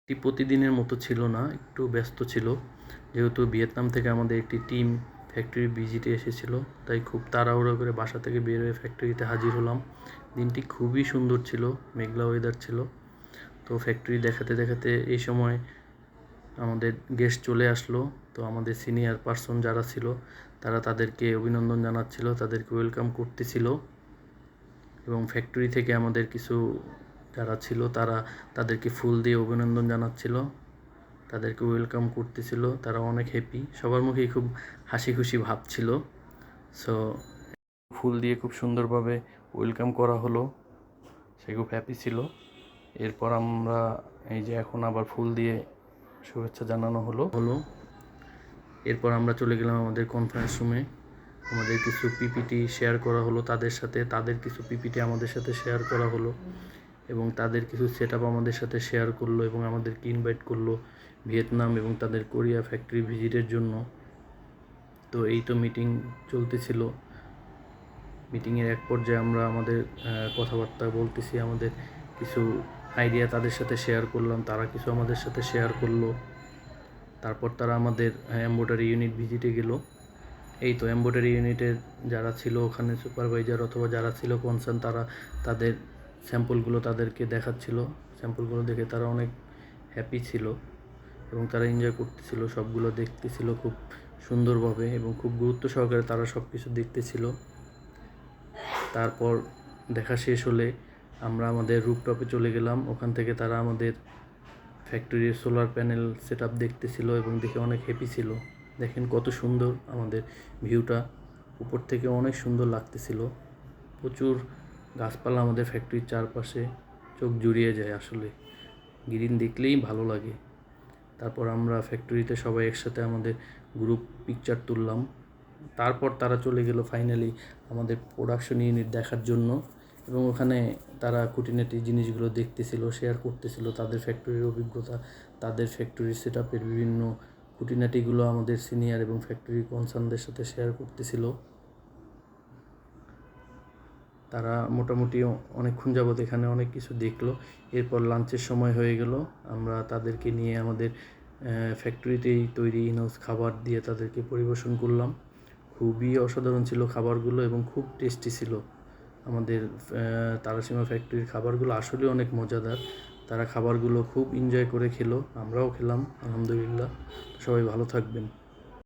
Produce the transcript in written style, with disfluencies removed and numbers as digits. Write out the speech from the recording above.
এটি প্রতিদিনের মতো ছিল না, একটু ব্যস্ত ছিল, যেহেতু ভিয়েতনাম থেকে আমাদের একটি টিম ফ্যাক্টরি ভিজিটে এসেছিল, তাই খুব তাড়াহুড়ো করে বাসা থেকে বের হয়ে ফ্যাক্টরিতে হাজির হলাম। দিনটি খুবই সুন্দর ছিল, মেঘলা ওয়েদার ছিল। তো ফ্যাক্টরি দেখাতে দেখাতে এই সময় আমাদের গেস্ট চলে আসলো। তো আমাদের সিনিয়র পার্সন যারা ছিল তারা তাদেরকে অভিনন্দন জানাচ্ছিল, তাদেরকে ওয়েলকাম করতেছিল, এবং ফ্যাক্টরি থেকে আমাদের কিছু যারা ছিল তারা তাদেরকে ফুল দিয়ে অভিনন্দন জানাচ্ছিল, তাদেরকে ওয়েলকাম করতেছিল। তারা অনেক হ্যাপি, সবার মুখেই খুব হাসি খুশি ভাব ছিল। সো ফুল দিয়ে খুব সুন্দরভাবে ওয়েলকাম করা হলো, সে খুব হ্যাপি ছিল। এরপর আমরা এই যে এখন আবার ফুল দিয়ে শুভেচ্ছা জানানো হলো। এরপর আমরা চলে গেলাম আমাদের কনফারেন্স রুমে। আমাদের কিছু পিপিটি শেয়ার করা হলো তাদের সাথে, তাদের কিছু পিপিটি আমাদের সাথে শেয়ার করা হলো, এবং তাদের কিছু সেট আপ আমাদের সাথে শেয়ার করলো, এবং আমাদেরকে ইনভাইট করলো ভিয়েতনাম এবং তাদের কোরিয়া ফ্যাক্টরি ভিজিটের জন্য। তো এই তো মিটিং চলতেছিল। মিটিংয়ের এক পর্যায়ে আমরা আমাদের কথাবার্তা বলতেছি, আমাদের কিছু আইডিয়া তাদের সাথে শেয়ার করলাম, তারা কিছু আমাদের সাথে শেয়ার করলো। তারপর তারা আমাদের এমব্রয়ডারি ইউনিট ভিজিটে গেল। এই তো এমব্রয়ডারি ইউনিটের যারা ছিল ওখানে সুপারভাইজার অথবা যারা ছিল কনসার্ন, তারা তাদের স্যাম্পলগুলো তাদেরকে দেখাচ্ছিল। স্যাম্পলগুলো দেখে তারা অনেক হ্যাপি ছিল এবং তারা এনজয় করতেছিল, সবগুলো দেখতেছিল খুব সুন্দরভাবে এবং খুব গুরুত্ব সহকারে তারা সব কিছু দেখতেছিল। তারপর দেখা শেষ হলে আমরা আমাদের রুফটপে চলে গেলাম। ওখান থেকে তারা আমাদের ফ্যাক্টরির সোলার প্যানেল সেট আপ দেখতেছিল এবং দেখে অনেক হ্যাপি ছিল। দেখেন কত সুন্দর আমাদের ভিউটা, উপর থেকে অনেক সুন্দর লাগতেছিল। প্রচুর গাছপালা আমাদের ফ্যাক্টরির চারপাশে, চোখ জুড়িয়ে যায়, আসলে গ্রিন দেখলেই ভালো লাগে। তারপর আমরা ফ্যাক্টরিতে সবাই একসাথে আমাদের গ্রুপ পিকচার তুললাম। তারপর তারা চলে গেল ফাইনালি আমাদের প্রোডাকশন ইউনিট দেখার জন্য, এবং ওখানে তারা খুঁটিনাটি জিনিসগুলো দেখতেছিল, শেয়ার করতেছিল তাদের ফ্যাক্টরির অভিজ্ঞতা, তাদের ফ্যাক্টরির সেট আপের বিভিন্ন খুঁটিনাটিগুলো আমাদের সিনিয়র এবং ফ্যাক্টরি কনসার্নদের সাথে শেয়ার করতেছিল। তারা মোটামুটি অনেকক্ষণ যাবত এখানে অনেক কিছু দেখলো। এরপর লাঞ্চের সময় হয়ে গেল, আমরা তাদেরকে নিয়ে আমাদের ফ্যাক্টরিতেই তৈরি ইনহাউস খাবার দিয়ে তাদেরকে পরিবেশন করলাম। খুবই অসাধারণ ছিল খাবারগুলো এবং খুব টেস্টি ছিল। আমাদের তারাশিমা ফ্যাক্টরির খাবারগুলো আসলে অনেক মজাদার। তারা খাবারগুলো খুব এনজয় করে খেলো, আমরাও খেলাম, আলহামদুলিল্লাহ। সবাই ভালো থাকবেন।